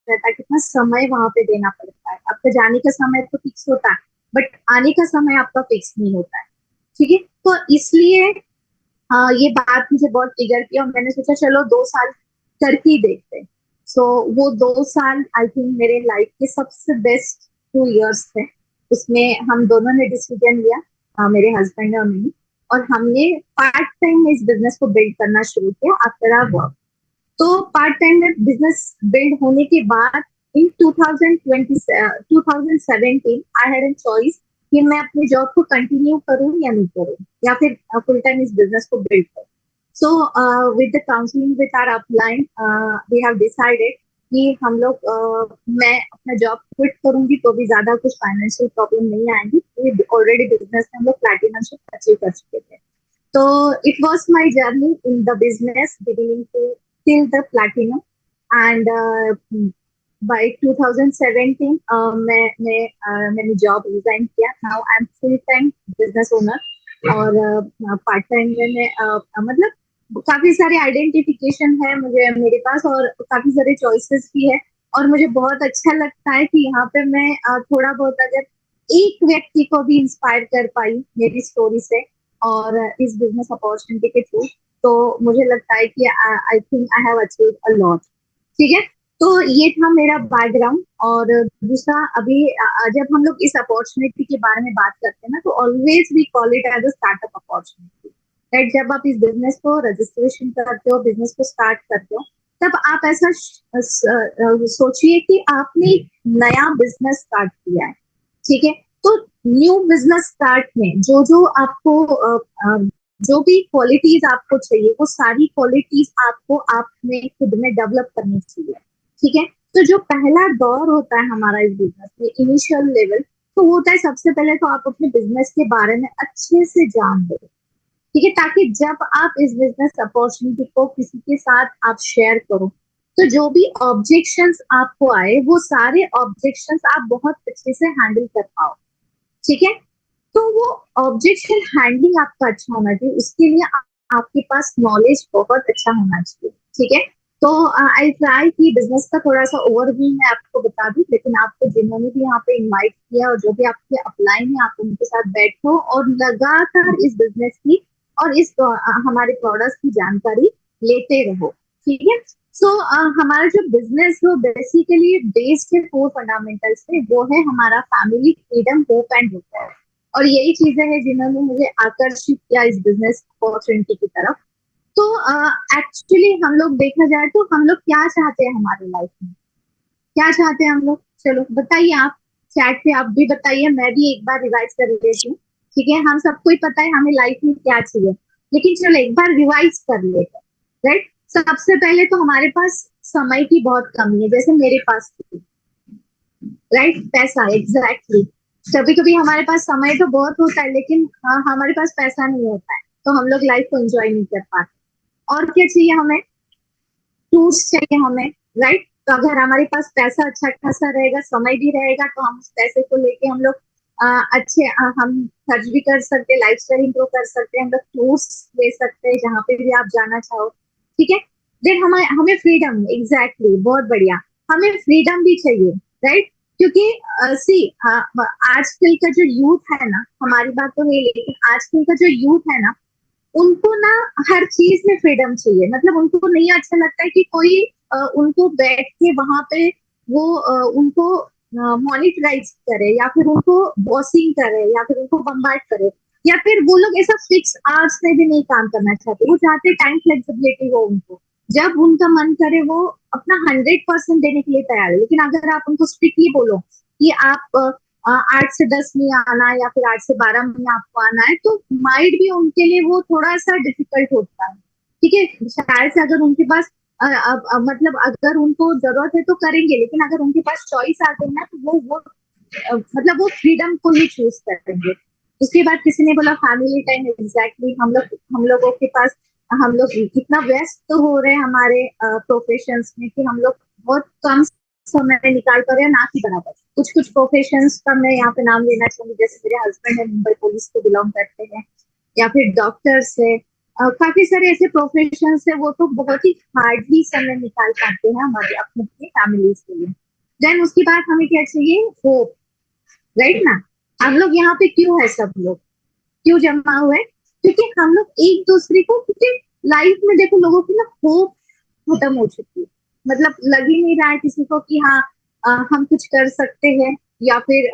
रहता है, कितना समय वहां पे देना पड़ता है। आपका जाने का समय तो फिक्स होता है, बट आने का समय आपका फिक्स नहीं होता है। ठीक है, तो इसलिए ये बात मुझे बहुत ट्रिगर किया और मैंने सोचा चलो 2 साल करके ही देखते हैं। सो वो 2 साल आई थिंक मेरे लाइफ के सबसे बेस्ट 2 इयर्स थे। उसमें हम दोनों ने डिसीजन लिया, मेरे हस्बैंड और मैंने, और हमने पार्ट टाइम में इस बिजनेस को बिल्ड करना शुरू किया आफ्टर आवर वर्क। तो पार्ट टाइम में बिजनेस बिल्ड होने के बाद इन 2020 2017 आई हैड एन चॉइस कि मैं अपनी जॉब को कंटिन्यू करूं या नहीं करूं, या फिर फुल टाइम इस बिजनेस को बिल्ड करूं। So with the counselling with our upline we have decided कि हम लोग मैं अपना जॉब क्विट करूंगी तो भी ज्यादा कुछ फाइनेंशियल प्रॉब्लम नहीं आएंगी। ऑलरेडी बिजनेस में हम लोग प्लैटिनम अचीव कर चुके थे। So it was my journey in the business beginning to till the platinum, and by 2017 मैंने जॉब रिजाइन किया। Now I am full time business owner, और पार्ट टाइम में मैं मतलब काफी सारे आइडेंटिफिकेशन है मुझे मेरे पास, और काफी सारे चॉइसेस भी है। और मुझे बहुत अच्छा लगता है कि यहाँ पे मैं थोड़ा बहुत अगर एक व्यक्ति को भी इंस्पायर कर पाई मेरी स्टोरी से और इस बिजनेस अपॉर्चुनिटी के थ्रू, तो मुझे लगता है कि I think I have achieved a lot. ठीक है, तो ये था मेरा बैकग्राउंड। और दूसरा, अभी जब हम लोग इस अपॉर्चुनिटी के बारे में बात करते हैं ना, तो always we call it as a startup opportunity. Right, जब आप इस बिजनेस को रजिस्ट्रेशन करते हो, बिजनेस को स्टार्ट करते हो, तब आप ऐसा सोचिए कि आपने एक नया बिजनेस स्टार्ट किया है। ठीक है, तो न्यू बिजनेस स्टार्ट में जो जो आपको जो भी क्वालिटीज आपको चाहिए, वो सारी क्वालिटीज आपको आप में खुद में डेवलप करनी चाहिए। ठीक है, तो जो पहला दौर होता है हमारा इस बिजनेस में, इनिशियल लेवल, तो वो होता है सबसे पहले तो आप अपने बिजनेस के बारे में अच्छे से जान लो। ठीक है, ताकि जब आप इस बिजनेस अपॉर्चुनिटी को किसी के साथ आप शेयर करो, तो जो भी ऑब्जेक्शंस आपको आए, वो सारे ऑब्जेक्शंस आप बहुत अच्छे से हैंडल कर पाओ। ठीक है, तो वो ऑब्जेक्शन हैंडलिंग आपका अच्छा होना चाहिए, उसके लिए आपके पास नॉलेज बहुत अच्छा होना चाहिए। ठीक है, तो आई ट्राई कि बिजनेस का थोड़ा सा ओवरव्यू मैं आपको बता दूं, लेकिन आपको जिन्होंने भी यहाँ पे इनवाइट किया और जो भी आपके अपलाइन है, आप उनके साथ बैठो और लगातार इस बिजनेस की और इस हमारे प्रोडक्ट्स की जानकारी लेते रहो। ठीक है, सो हमारा जो बिजनेस है बेसिकली बेस्ड है 4 फंडामेंटल्स पे। वो है हमारा family, freedom, hope and reward. और यही चीजें हैं जिन्होंने मुझे आकर्षित किया इस बिजनेस अपॉर्चुनिटी की तरफ। तो एक्चुअली हम लोग देखा जाए तो हम लोग क्या चाहते हैं हमारी लाइफ में, क्या चाहते हैं हम लोग? चलो बताइए आप, चैट पे आप भी बताइए, मैं भी एक बार रिवाइज कर लेती हूँ। ठीक है, हम सबको ही पता है हमें लाइफ में क्या चाहिए, लेकिन चलो एक बार रिवाइज कर लेते हैं। राइट, सबसे पहले तो हमारे पास समय की बहुत कमी है, जैसे मेरे पास थी। राइट, पैसा, एग्जैक्टली। कभी कभी हमारे पास समय तो बहुत होता है, लेकिन हमारे पास पैसा नहीं होता है, तो हम लोग लाइफ को एंजॉय नहीं कर पाते। और क्या चाहिए हमें? टूल्स चाहिए हमें। राइट, तो अगर हमारे पास पैसा अच्छा खासा रहेगा, समय भी रहेगा, तो हम उस पैसे को लेके हम लोग हम खर्च भी कर सकते हैं, लाइफ स्टाइल इंप्रूव कर सकते हैं, हम लोग टूर्स ले सकते हैं जहाँ पे भी आप जाना चाहो। ठीक है, देन हमें हमें फ्रीडम, एग्जैक्टली, बहुत बढ़िया, हमें फ्रीडम भी चाहिए। राइट, क्योंकि सी आजकल का जो यूथ है ना, हमारी बात तो है, लेकिन आजकल का जो यूथ है ना, उनको ना हर चीज में फ्रीडम चाहिए। मतलब उनको नहीं अच्छा लगता है कि कोई उनको बैठ के वहां पे वो उनको मॉनिटराइज करे, या फिर उनको बॉसिंग करे, या फिर उनको बम्बार्ड करे, या फिर वो लोग ऐसा फिक्स आवर्स में भी नहीं काम करना चाहते। वो चाहते टाइम फ्लेक्सिबिलिटी हो उनको, जब उनका मन करे वो अपना 100% देने के लिए तैयार है। लेकिन अगर आप उनको स्ट्रिक्टली बोलो कि आप 8 से 10 में आना, या फिर 8 से 12 में आपको आना है, तो माइंड भी उनके लिए वो थोड़ा सा डिफिकल्ट होता है। ठीक है, शायद से अगर उनके पास मतलब अगर उनको जरूरत है तो करेंगे, लेकिन अगर उनके पास चॉइस आ गई ना, तो वो मतलब वो फ्रीडम को ही चूज करेंगे। उसके बाद किसी ने बोला फैमिली टाइम, एग्जैक्टली। हम लोगों के पास, हम लोग इतना व्यस्त तो हो रहे हैं हमारे प्रोफेशंस में कि हम लोग बहुत कम समय निकाल कर रहे हैं, ना कि बराबर। कुछ कुछ प्रोफेशंस का मैं यहाँ पे नाम लेना चाहूंगी, जैसे मेरे हस्बैंड है, मुंबई पुलिस को बिलोंग करते हैं, या फिर डॉक्टर्स है, काफी सारे ऐसे प्रोफेशन है, वो तो बहुत ही हार्डली समय निकाल पाते हैं हमारे अपने अपने फैमिलीज के लिए। देन उसके बाद हमें क्या चाहिए, होप, राइट ना। हम लोग यहाँ पे क्यों है, सब लोग क्यों जमा हुए, क्योंकि हम लोग एक दूसरे को, क्योंकि लाइफ में देखो लोगों की ना होप खत्म हो चुकी है। मतलब लग ही नहीं रहा है किसी को कि हाँ हम कुछ कर सकते हैं, या फिर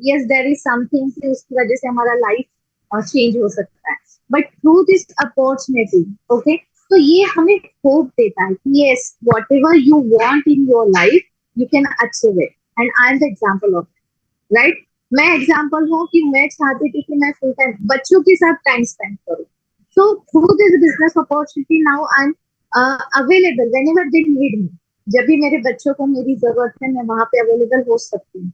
यस देयर इज समथिंग कि उसकी वजह से हमारा लाइफ चेंज हो सकता है। But through this opportunity, okay, तो ये हमें होप देता है कि yes what ever you want in your life you can achieve it, and I am the example of, right. मैं एग्जाम्पल हूँ कि मैं चाहती थी कि मैं फुल टाइम बच्चों के साथ टाइम स्पेंड करूँ। So through this business opportunity now I am available when ever they need me. जब भी मेरे बच्चों को मेरी जरूरत है, मैं वहां पे अवेलेबल हो सकती हूँ।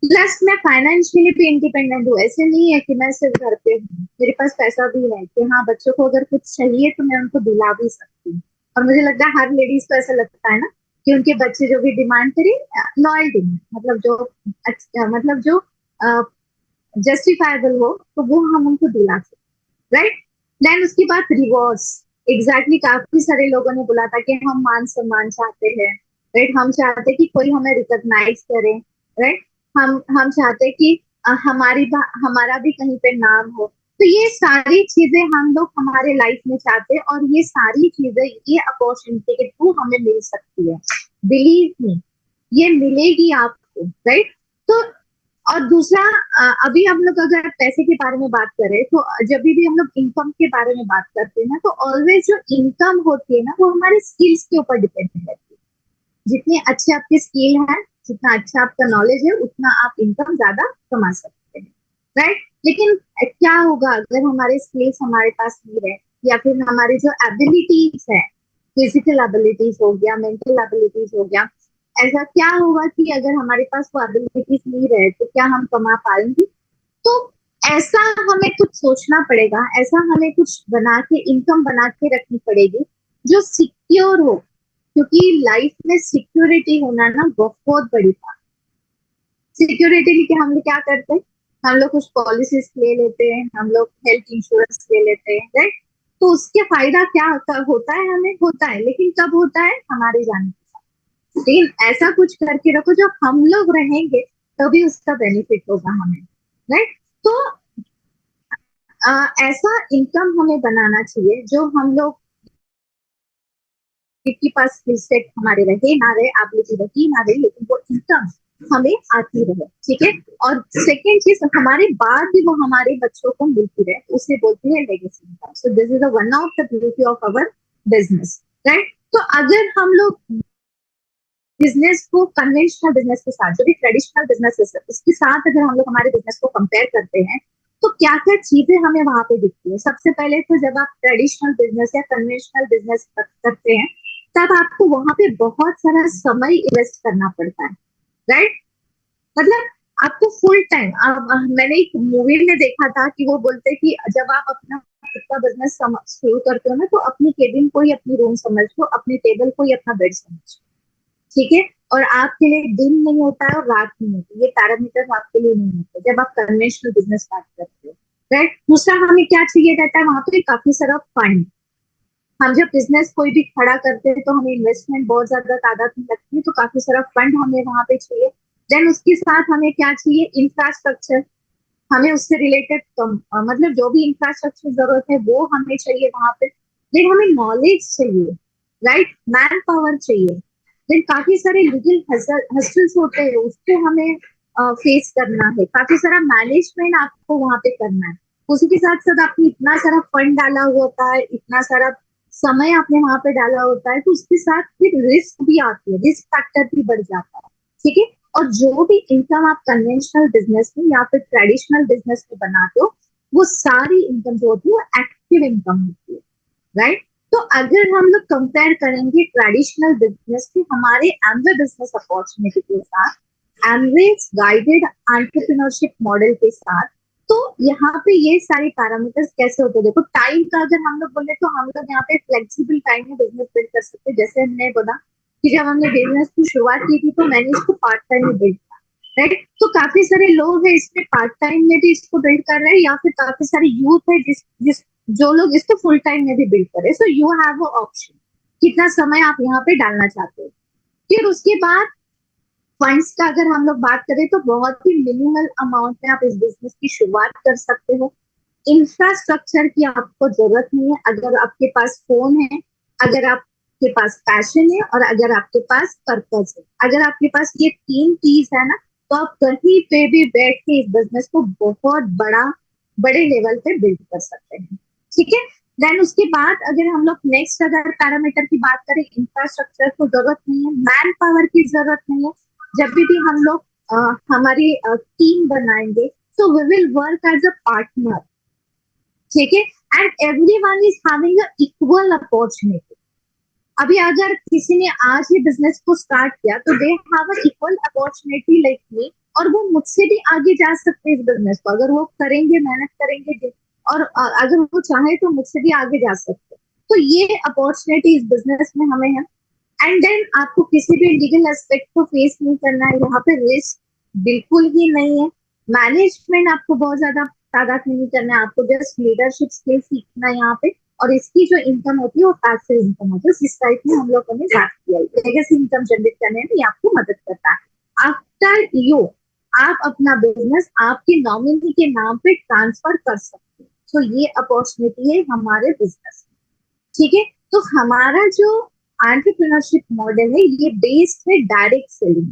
प्लस मैं फाइनेंशियली भी इंडिपेंडेंट हूँ। ऐसे नहीं है कि मैं सिर्फ घर पे हूँ, मेरे पास पैसा भी है कि हाँ बच्चों को अगर कुछ चाहिए तो मैं उनको दिला भी सकती हूँ। और मुझे लगता है हर लेडीज को ऐसा लगता है ना कि उनके बच्चे जो भी डिमांड करे, लॉयल्टी में, मतलब जो मतलब जो जस्टिफाइबल हो, तो वो हम उनको दिला सकते, राइट। देन उसके बाद रिवॉर्ड्स, एग्जैक्टली काफी सारे लोगों ने बोला था कि हम मान सम्मान चाहते हैं, राइट। हम चाहते हैं कि कोई हमें रिकॉग्नाइज करे, राइट। हम चाहते हैं कि हमारा भी कहीं पे नाम हो। तो ये सारी चीजें हम लोग हमारे लाइफ में चाहते हैं, और ये सारी चीजें ये अपॉर्चुनिटी के थ्रू हमें मिल सकती है। बिलीव मी, ये मिलेगी आपको, राइट। तो और दूसरा, अभी हम लोग अगर पैसे के बारे में बात करें, तो जब भी हम लोग इनकम के बारे में बात करते हैं ना, तो ऑलवेज जो इनकम होती है ना, वो हमारे स्किल्स के ऊपर डिपेंड रहती है। जितने अच्छे आपके स्किल है, जितना अच्छा आपका नॉलेज है, उतना आप इनकम ज्यादा कमा सकते हैं, राइट। लेकिन क्या होगा अगर हमारे स्किल्स हमारे पास नहीं रहे, या फिर हमारी जो एबिलिटीज है, फिजिकल एबिलिटीज हो गया, मेंटल एबिलिटीज हो गया, ऐसा क्या होगा कि अगर हमारे पास वो एबिलिटीज नहीं रहे तो क्या हम कमा पाएंगे? तो ऐसा हमें कुछ सोचना पड़ेगा, ऐसा हमें कुछ बना के, इनकम बना के रखनी पड़ेगी जो सिक्योर हो, क्योंकि लाइफ में सिक्योरिटी होना ना बहुत बड़ी बात। सिक्योरिटी लेके हम लोग क्या करते हैं, हम लोग कुछ पॉलिसीज ले लेते हैं, हम लोग हेल्थ इंश्योरेंस ले लेते हैं, राइट। तो उसके फायदा क्या होता है, हमें होता है, लेकिन कब होता है, हमारे जाने के साथ। लेकिन ऐसा कुछ करके रखो जो हम लोग रहेंगे तभी उसका बेनिफिट होगा हमें, राइट। तो ऐसा इनकम हमें बनाना चाहिए जो हम लोग के पास स्किल सेट हमारे रहे ना रहे, एबिलिटी रही ना रही, लेकिन वो इनकम हमें आती रहे, ठीक है। और सेकेंड चीज, हमारे बाद भी वो हमारे बच्चों को मिलती रहे, उसे बोलती है legacy income. So this is one of the beauty of our business, right. तो अगर हम लोग बिजनेस को कन्वेंशनल बिजनेस के साथ, जो भी ट्रेडिशनल बिजनेस है, उसके साथ अगर हम लोग हमारे बिजनेस को कंपेयर करते हैं, तो क्या क्या चीजें हमें वहां पे दिखती है। सबसे पहले तो जब आप ट्रेडिशनल बिजनेस या कन्वेंशनल बिजनेस करते हैं, तब आपको वहां पे बहुत सारा समय इन्वेस्ट करना पड़ता है, राइट। मतलब आपको फुल टाइम, मैंने एक मूवी में देखा था कि वो बोलते कि जब आप अपना खुद का बिजनेस शुरू करते हो ना, तो अपनी केबिन को ही अपनी रूम समझ लो, अपने टेबल को ही अपना बेड समझ लो, ठीक है। और आपके लिए दिन नहीं होता है और रात नहीं होती, ये पैरामीटर आपके लिए नहीं होते जब आप कन्वेंशनल बिजनेस स्टार्ट करते हो, राइट। दूसरा, हमें क्या चाहिए रहता है वहां पे, काफी सारा फंड। हम जब बिजनेस कोई भी खड़ा करते हैं तो हमें इन्वेस्टमेंट बहुत ज्यादा तादाद में लगती है, तो काफी सारा फंड हमें वहां पे चाहिए। देन उसके साथ हमें क्या चाहिए, इंफ्रास्ट्रक्चर। हमें उससे रिलेटेड मतलब जो भी इंफ्रास्ट्रक्चर जरूरत है वो हमें चाहिए वहां पे। देन हमें नॉलेज चाहिए, राइट, मैन पावर चाहिए। देन काफी सारे लीगल हस्टल्स होते हैं, उसको हमें फेस करना है, काफी सारा मैनेजमेंट आपको वहां पे करना है। उसी के साथ साथ आपने इतना सारा फंड डाला हुआ होता है, इतना सारा समय आपने वहां पे डाला होता है, तो उसके साथ फिर रिस्क भी आती है, रिस्क फैक्टर भी बढ़ जाता है, ठीक है। और जो भी इनकम आप कन्वेंशनल बिजनेस में या फिर ट्रेडिशनल बिजनेस में बनाते हो, वो सारी इनकम जो होती है वो एक्टिव इनकम होती है, राइट। तो अगर हम लोग कंपेयर करेंगे ट्रेडिशनल बिजनेस की हमारे एमवे बिजनेस अपॉर्चुनिटी के साथ, एमवेज गाइडेड एंटरप्रेन्योरशिप मॉडल के साथ, तो यहाँ पे ये सारे पैरामीटर्स कैसे होते हैं। देखो, टाइम का अगर हम लोग बोले तो हम लोग यहाँ पे फ्लेक्सिबल टाइम में बिजनेस बिल्ड कर सकते हैं। जैसे हमने बोला कि जब हमने बिजनेस की शुरुआत की थी तो मैंने इसको पार्ट टाइम में बिल्ड किया, राइट। तो काफी सारे लोग हैं इसमें पार्ट टाइम में भी इसको बिल्ड कर रहे हैं, या फिर काफी सारे यूथ है जिस जिस जो लोग इसको फुल टाइम में भी बिल्ड करे। So you have a option कितना समय आप यहाँ पे डालना चाहते हो। फिर उसके बाद फंड्स का अगर हम लोग बात करें तो बहुत ही मिनिमल अमाउंट में आप इस बिजनेस की शुरुआत कर सकते हो। इंफ्रास्ट्रक्चर की आपको जरूरत नहीं है, अगर आपके पास फोन है, अगर आपके पास पैशन है और अगर आपके पास पर्पस है, अगर आपके पास ये तीन चीज है ना, तो आप कहीं पे भी बैठ के इस बिजनेस को बहुत बड़े लेवल पे बिल्ड कर सकते हैं। ठीक है। देन उसके बाद अगर हम लोग नेक्स्ट अगर पैरामीटर की बात करें, इंफ्रास्ट्रक्चर को जरूरत नहीं है, मैन पावर की जरूरत नहीं है। जब भी हम लोग हमारी टीम बनाएंगे, so we will work as a partner। ठीक है। And every one is having equal opportunity. अभी अगर किसी ने आज ही बिजनेस को स्टार्ट किया तो they have equal opportunity like me, और वो मुझसे भी आगे जा सकते हैं इस बिजनेस को, अगर वो करेंगे, मेहनत करेंगे, और अगर वो चाहे तो मुझसे भी आगे जा सकते हैं। तो ये अपॉर्चुनिटी इस बिजनेस में हमें है। एंड देन आपको किसी भी लीगल एस्पेक्ट को फेस नहीं करना है, यहाँ पे रिस्क बिल्कुल ही नहीं है। मैनेजमेंट आपको बहुत ज्यादा तादाद नहीं करना है, आपको जस्ट लीडरशिप स्किल सीखना है यहाँ पे। और इसकी जो इनकम होती है वो पैसिव इनकम होती है, जिस टाइप में हम लोगों ने बात किया है, लेगेसी इनकम जनरेट करने में ये आपको मदद करता है। आफ्टर यू आप अपना बिजनेस आपके नॉमिनी के नाम पे ट्रांसफर कर सकते हैं। तो ये अपॉर्चुनिटी है हमारे बिजनेस। ठीक है। तो हमारा जो एंटरप्रेन्योरशिप मॉडल है ये बेस्ड है डायरेक्ट सेलिंग।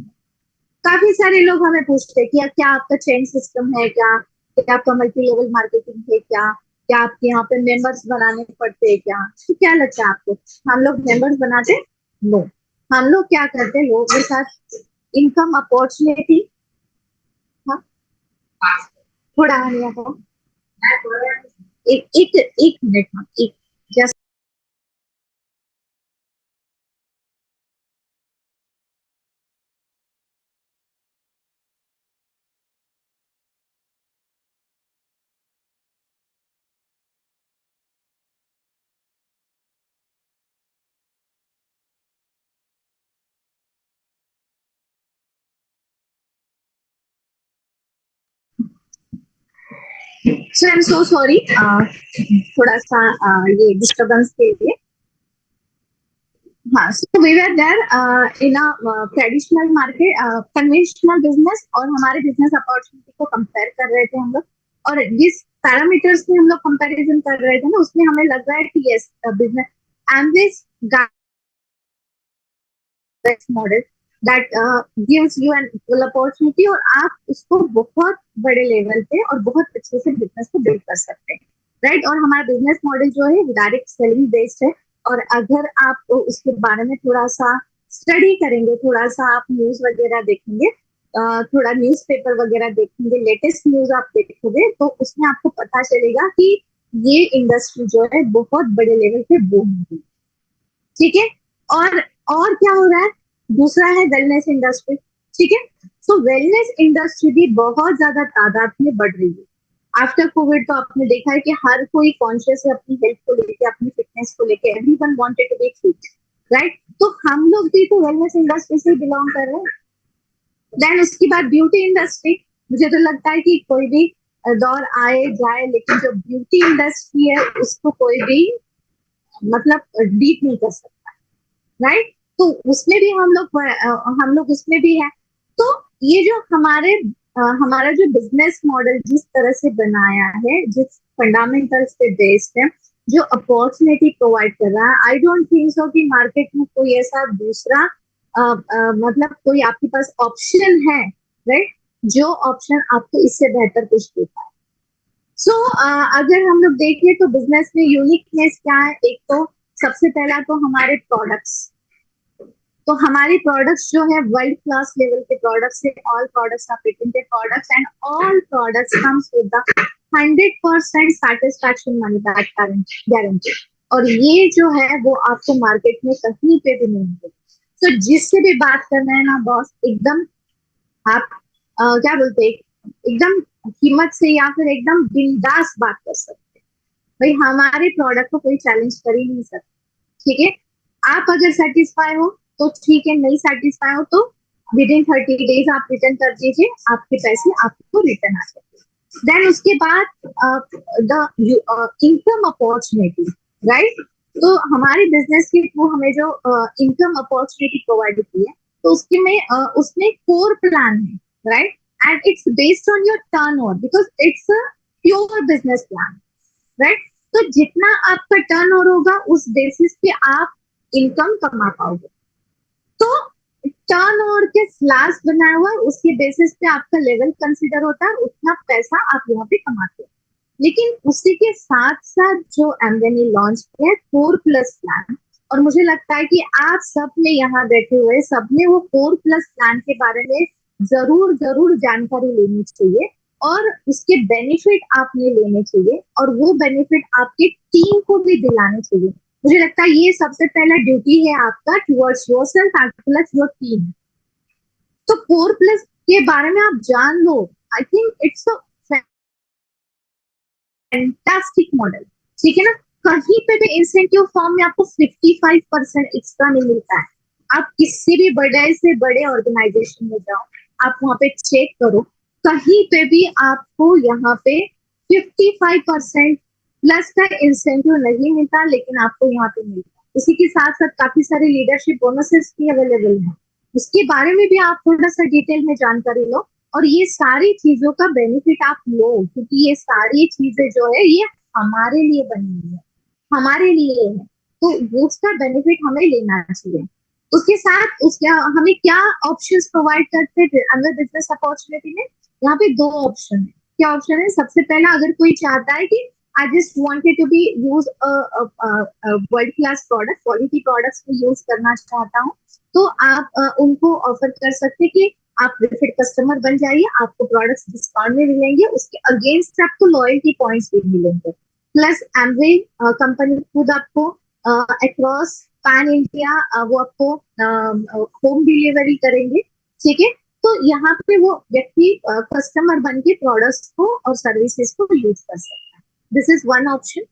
काफी सारे लोग हमें पूछते हैं कि क्या आपका चेन सिस्टम है, क्या आपका मल्टी लेवल मार्केटिंग है, क्या आपके यहाँ पे मेंबर्स बनाने पड़ते हैं क्या। तो क्या लगता है आपको, हम लोग मेंबर्स बनाते? नो। हम लोग क्या करते हैं, लोगों के साथ इनकम अपॉर्चुनिटी। हाँ, थोड़ा आ गया था। एक एक एक मिनट, हाँ, एक just. So I am so sorry, थोड़ा सा ये डिस्टरबेंस के लिए। हाँ, so we were there in a traditional market, conventional business, और हमारे बिजनेस अपॉर्चुनिटी को कंपेयर कर रहे थे हम लोग। और जिस पैरामीटर्स में हम लोग कंपैरिजन कर रहे थे ना, उसमें हमें लग रहा है कि yes business Amway's model that gives you an equal opportunity, और आप उसको बहुत बड़े लेवल पे और बहुत अच्छे से बिजनेस को बिल्ड कर सकते हैं। राइट। और हमारा बिजनेस मॉडल जो है डायरेक्ट सेलिंग बेस्ड है। और अगर आप उसके बारे में थोड़ा सा स्टडी करेंगे, थोड़ा सा आप न्यूज वगैरह देखेंगे, थोड़ा न्यूज़पेपर वगैरह देखेंगे, लेटेस्ट न्यूज आप देखोगे, तो उसमें आपको पता चलेगा कि ये इंडस्ट्री जो है बहुत बड़े लेवल पे बूम हो रही है। ठीक है। और क्या हो रहा है, दूसरा है वेलनेस इंडस्ट्री। ठीक है। सो वेलनेस इंडस्ट्री भी बहुत ज्यादा तादाद में बढ़ रही है। आफ्टर कोविड तो आपने देखा है कि हर कोई कॉन्शियस है अपनी हेल्थ को लेके, अपनी फिटनेस को लेके, everyone wanted to be fit. Right. तो हम लोग भी तो वेलनेस इंडस्ट्री से बिलोंग कर रहे हैं। देन उसके बाद ब्यूटी इंडस्ट्री। मुझे तो लगता है कि कोई भी दौर आए जाए, लेकिन जो ब्यूटी इंडस्ट्री है उसको कोई भी मतलब बीट नहीं कर सकता। राइट। तो उसमें भी हम लोग उसमें भी है। तो ये जो हमारा जो बिजनेस मॉडल जिस तरह से बनाया है, जिस फंडामेंटल्स पे बेस्ड है, जो अपॉर्चुनिटी प्रोवाइड कर रहा है, आई डोंट थिंक सो कि मार्केट में कोई ऐसा दूसरा मतलब कोई आपके पास ऑप्शन है, राइट, जो ऑप्शन आपको इससे बेहतर कुछ देता है। सो अगर हम लोग देखें तो बिजनेस में यूनिकनेस क्या है, एक तो सबसे पहला तो हमारे प्रोडक्ट्स। तो हमारी प्रोडक्ट्स जो है वर्ल्ड क्लास लेवल के प्रोडक्ट्स है। All products are patented products and all products comes with the 100% satisfaction money back guarantee. और ये जो है वो आपको मार्केट में कहीं पे भी नहीं मिलेगी। तो जिससे भी बात करना है ना बॉस, एकदम आप क्या बोलते हैं, एकदम हिम्मत से या फिर एकदम बिंदास बात कर सकते हैं। भाई हमारे प्रोडक्ट को कोई चैलेंज कर ही नहीं सकता। ठीक है। आप अगर सेटिस्फाई हो तो ठीक है, नहीं सेटिस्फाई हो तो विद इन 30 डेज आप रिटर्न कर दीजिए, आपके पैसे आपको रिटर्न आ जाएंगे। देन उसके बाद द इनकम अपॉर्चुनिटी, राइट। तो हमारे बिजनेस के थ्रू हमें जो इनकम अपॉर्चुनिटी प्रोवाइड की है, तो उसके में उसमें कोर प्लान है, right. And it's based on your turn over, because it's a pure business plan, right. तो जितना आपका टर्न ओवर होगा उस बेसिस पे आप इनकम कमा पाओगे। तो टर्न ओवर के स्लैश बनाया हुआ है, उसके बेसिस पे आपका लेवल कंसिडर होता है, उतना पैसा आप यहाँ पे कमाते हो। लेकिन उसी के साथ साथ जो एमवे ने लॉन्च किया है कोर प्लस प्लान, और मुझे लगता है कि आप सब ने यहाँ बैठे हुए सबने वो कोर प्लस प्लान के बारे में जरूर जरूर जानकारी लेनी चाहिए, और उसके बेनिफिट आपने लेने चाहिए, और वो बेनिफिट आपके टीम को भी दिलाने चाहिए। मुझे लगता है ये सबसे पहला ड्यूटी है आपका towards yourself and plus your team. तो कोर प्लस के बारे में आप जान लो। I think it's a fantastic model, ठीक है ना। कहीं पे भी इंसेंटिव फॉर्म में आपको 55% एक्स्ट्रा नहीं मिलता है। आप किसी भी बड़े से बड़े ऑर्गेनाइजेशन में जाओ, आप वहां पे चेक करो, कहीं पे भी आपको यहाँ पे 55% प्लस का इंसेंटिव नहीं मिलता, लेकिन आपको यहाँ पे मिलता है। इसी के साथ साथ काफी सारे लीडरशिप बोनसेस भी अवेलेबल है, उसके बारे में भी आप थोड़ा सा डिटेल में जानकारी लो। और ये सारी चीजों का बेनिफिट आप लो, क्योंकि ये सारी चीजें जो है ये हमारे लिए बनी हुई है, हमारे लिए है। तो वो उसका बेनिफिट हमें लेना चाहिए। उसके साथ उसका हमें क्या ऑप्शंस प्रोवाइड करते हैं अंदर बिजनेस अपॉर्चुनिटी में। यहाँ पे दो ऑप्शन है। क्या ऑप्शन है? सबसे पहला, अगर कोई चाहता है कि I just wanted to be use world class product, quality products को यूज करना चाहता हूँ, तो आप उनको ऑफर कर सकते हैं कि आप रिपीट कस्टमर बन जाइए, आपको प्रोडक्ट्स डिस्काउंट में मिलेंगे, उसके अगेंस्ट आपको लॉयल्टी पॉइंट्स भी मिलेंगे। प्लस एमवे कंपनी खुद आपको अक्रॉस पैन इंडिया वो आपको होम डिलीवरी करेंगे, ठीक है। तो यहाँ पे वो व्यक्ति कस्टमर बन के प्रोडक्ट्स को और सर्विसेज को यूज कर सकता है। This is one option.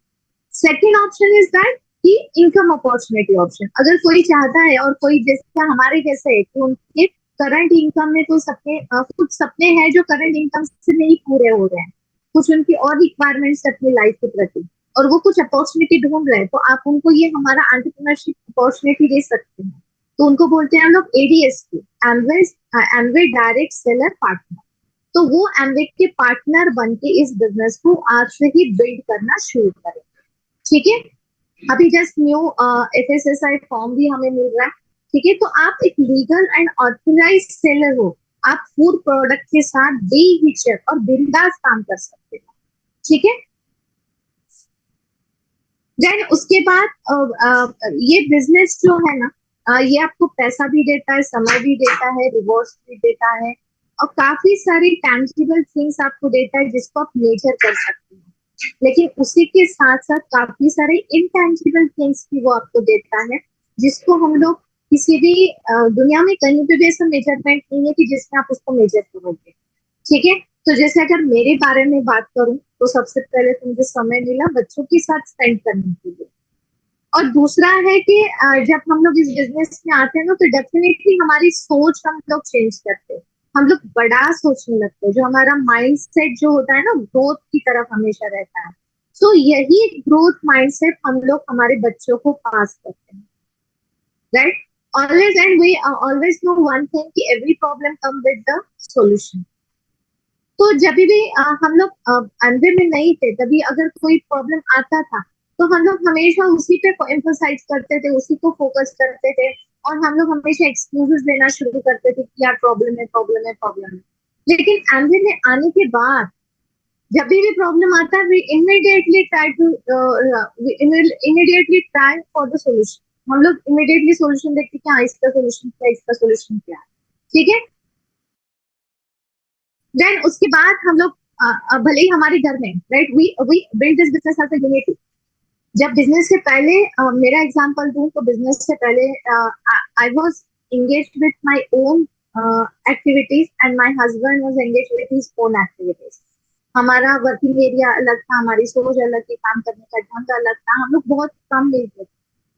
Second option is that कि इनकम अपॉर्चुनिटी ऑप्शन। अगर कोई चाहता है, और कोई जैसे हमारे जैसे है कि उनके करंट इनकम में कोई सपने कुछ सपने हैं जो करंट इनकम से नहीं पूरे हो रहे हैं, कुछ उनकी और रिक्वायरमेंट्स अपनी लाइफ के प्रति, और वो कुछ अपॉर्चुनिटी ढूंढ रहे हैं, तो आप उनको ये हमारा एंटरप्रेन्योरशिप अपॉर्चुनिटी दे सकते हैं। तो उनको बोलते हैं हम लोग ADSP, Amway Amway direct seller partner. तो वो एमवे के पार्टनर बन के इस बिजनेस को आज से ही बिल्ड करना शुरू करें, ठीक है। अभी जस्ट न्यू एफएसएसआई फॉर्म भी हमें मिल रहा है, ठीक है। तो आप एक लीगल एंड ऑथराइज सेलर हो, आप फूड प्रोडक्ट के साथ बेहिचक और बिंदास काम कर सकते हो, ठीक है। देन उसके बाद ये बिजनेस जो है ना, ये आपको पैसा भी देता है, समय भी देता है, रिवॉर्ड्स भी देता है, और काफी सारी टैंजिबल थिंग्स आपको देता है जिसको आप मेजर कर सकते हैं। लेकिन उसी के साथ साथ काफी सारे इनटैंजिबल थिंग्स भी वो आपको देता है, जिसको हम लोग किसी भी दुनिया में कहीं पे भी ऐसा मेजरमेंट नहीं है कि जिसमें आप उसको मेजर करोगे, ठीक है। तो जैसे अगर मेरे बारे में बात करूं, तो सबसे पहले तो मुझे समय मिला बच्चों के साथ स्पेंड करने के लिए, और दूसरा है कि जब हम लोग इस बिजनेस में आते हैं ना, तो डेफिनेटली हमारी सोच हम लोग चेंज करते हैं, हम लोग बड़ा सोचने लगते हैं, जो हमारा माइंड सेट जो होता है ना, ग्रोथ की तरफ हमेशा रहता है। तो यही ग्रोथ माइंडसेट हम लोग हमारे बच्चों को पास करते हैं, right. Always and we always know one thing कि every problem come with the solution. तो जब भी हम लोग अंधे में नहीं थे, तभी अगर कोई प्रॉब्लम आता था, तो हम लोग हमेशा उसी पे एम्फोसाइज करते थे, उसी को फोकस करते थे, और हम लोग हमेशा एक्सक्यूजेस देना शुरू करते थे कि यार प्रॉब्लम है, प्रॉब्लम है, प्रॉब्लम है। लेकिन एमवे में आने के बाद जब भी प्रॉब्लम आता है, we immediately try to immediately try for the solution. हम लोग इमीडिएटली सोल्यूशन देखते हैं कि हाँ इसका सोल्यूशन क्या है, इसका सोल्यूशन क्या है, ठीक है। देन उसके बाद हम लोग भले ही हमारे घर में, right, we build this business as a unity. जब बिजनेस से पहले मेरा एग्जांपल दूं, तो बिजनेस से पहले I was engaged with my own activities, and my husband was engaged with his own activities. हमारा वर्किंग एरिया अलग था, हमारी सोच अलग थी, काम करने का ढंग अलग था, हम लोग बहुत कम मिलते थे।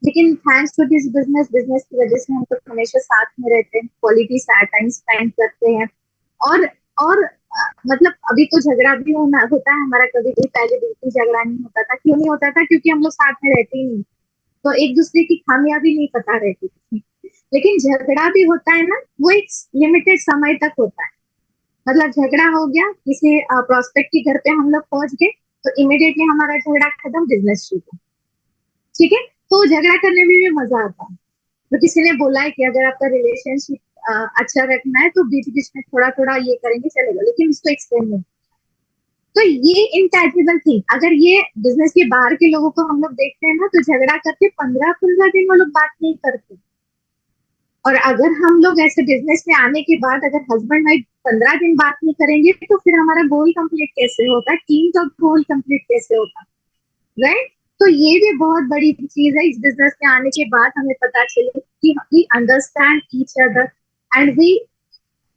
लेकिन thanks to this business, business की वजह से हम लोग हमेशा साथ में रहते हैं, क्वालिटी टाइम स्पेंड करते हैं, और और मतलब अभी तो झगड़ा भी होता है हमारा कभी भी, पहले बिल्कुल झगड़ा नहीं होता था। क्यों नहीं होता था? क्योंकि हम लोग साथ में रहते ही नहीं, तो एक दूसरे की खामियां भी नहीं पता रहती थी। लेकिन झगड़ा भी होता है ना, वो एक लिमिटेड समय तक होता है। मतलब झगड़ा हो गया किसी प्रोस्पेक्ट के घर पे, हम लोग पहुंच गए, तो इमिडिएटली हमारा झगड़ा खत्म, बिजनेस शुरू। ठीक है। तो झगड़ा करने में भी मजा आता है। तो किसी ने बोला है कि अगर आपका रिलेशनशिप अच्छा रखना है तो बीच बीच में थोड़ा थोड़ा ये करेंगे चलेगा, लेकिन इसको एक्सप्लेन नहीं। तो ये इनटैचेबल थिंग, अगर ये बिजनेस के बाहर के लोगों को हम लोग देखते हैं ना, तो झगड़ा करके 15-15 दिन वो लोग बात नहीं करते। और अगर हम लोग ऐसे बिजनेस में आने के बाद अगर हस्बैंड वाइफ 15 दिन बात नहीं करेंगे, तो फिर हमारा गोल कंप्लीट कैसे होगा? टीम का गोल कंप्लीट कैसे होगा? राइट। तो ये भी बहुत बड़ी चीज है, इस बिजनेस में आने के बाद हमें पता चले कि we understand each other and we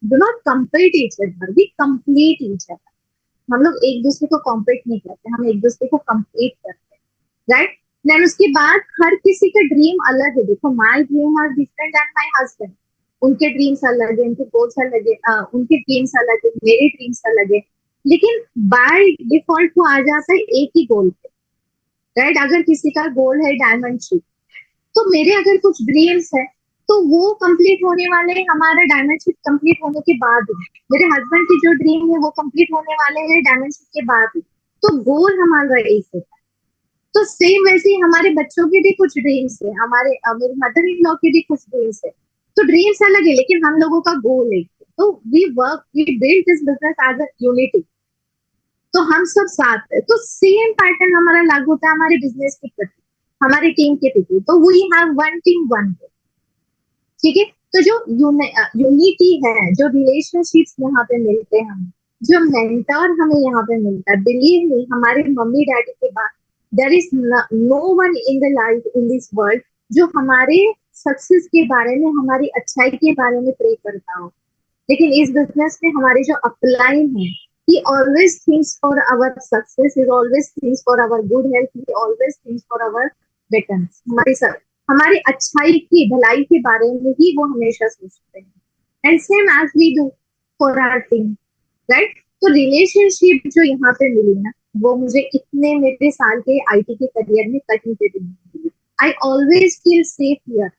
do not compete each other, we complete each other. हम लोग एक दूसरे को कॉम्पीट नहीं करते, हम एक दूसरे को कंप्लीट करते हैं। राइट। देन उसके बाद हर किसी का ड्रीम अलग है। देखो, my dream are different and my husband, उनके ड्रीम्स अलग है, उनके गोल्स अलग है, उनके ड्रीम्स अलग है, मेरे ड्रीम्स अलग है। लेकिन बाय डिफॉल्ट वो आ जाता है एक ही गोल पे। राइट। अगर किसी का गोल है डायमंड शिप, तो मेरे अगर कुछ ड्रीम्स है, तो वो कंप्लीट होने वाले हैं हमारा डायमंड शिप कंप्लीट होने के बाद ही। मेरे हस्बैंड की जो ड्रीम है वो कंप्लीट होने वाले हैं डायमंड शिप के बाद ही। तो गोल हमारा एक होता है। तो सेम वैसे ही हमारे बच्चों के भी कुछ ड्रीम्स है, हमारे मेरे मदर इन लॉ के भी कुछ ड्रीम्स है। तो ड्रीम्स अलग है, लेकिन हम लोगों का गोल एक है। तो we build this business as a unity. तो हम सब साथ है, तो सेम पैटर्न हमारा लागू होता है हमारे बिजनेस के प्रति, हमारी टीम के प्रति। तो we have one team one. ठीक है। तो जो यूनिटी है, जो रिलेशनशिप्स यहाँ पे मिलते हैं हमें, जो मेंटर हमें यहाँ पे मिलता है, बिलीव मी, हमारे मम्मी डैडी के बाद there is no one in the life in this world जो हमारे सक्सेस के बारे में, हमारी अच्छाई के बारे में प्रे करता हो। लेकिन इस बिजनेस में हमारे जो अपलाइन है, he always thinks for our success, he always thinks for our good health, he always thinks for our betterment, हमारी अच्छाई की भलाई के बारे में ही वो हमेशा सोचते हैं। And same as we do for our team. Right. तो रिलेशनशिप जो यहाँ पे मिली ना, वो मुझे इतने मेरे साल के आईटी के करियर में कहीं पे भी नहीं मिली। I always feel safe here.